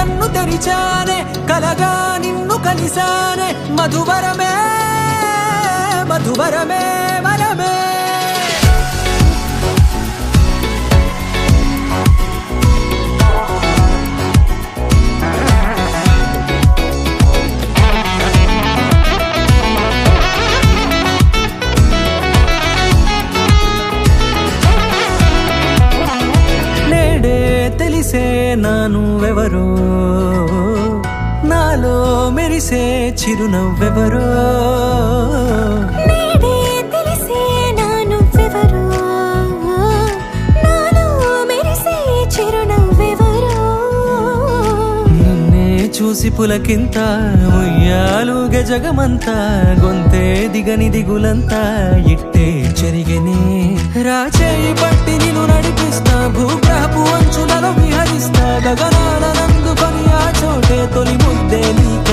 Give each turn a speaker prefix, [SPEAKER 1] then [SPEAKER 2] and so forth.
[SPEAKER 1] కన్ను తెరిచానే కలగా నిన్ను కలిసానే మధువరమే మధువరమే వరమే తెలిసే నానువెవరో నాలో మెరిసే చిరునవ్వెవరో
[SPEAKER 2] నేడే తెలిసే నానువెవరో నాలో మెరిసే చిరునవ్వెవరో
[SPEAKER 1] నిన్నే చూసి పులకింత ఉయ్యాలుగే జగమంతా గొంతే దిగని దిగులంతా ఇట్టే చెరిగెనే రాచేయి పట్టి నిన్ను నడిపిస్తా భూగ్రహపు అంచులలో విహరిస్తా గగనాల నందుకొని ఆ చోటే తొలి ముద్దే నీకే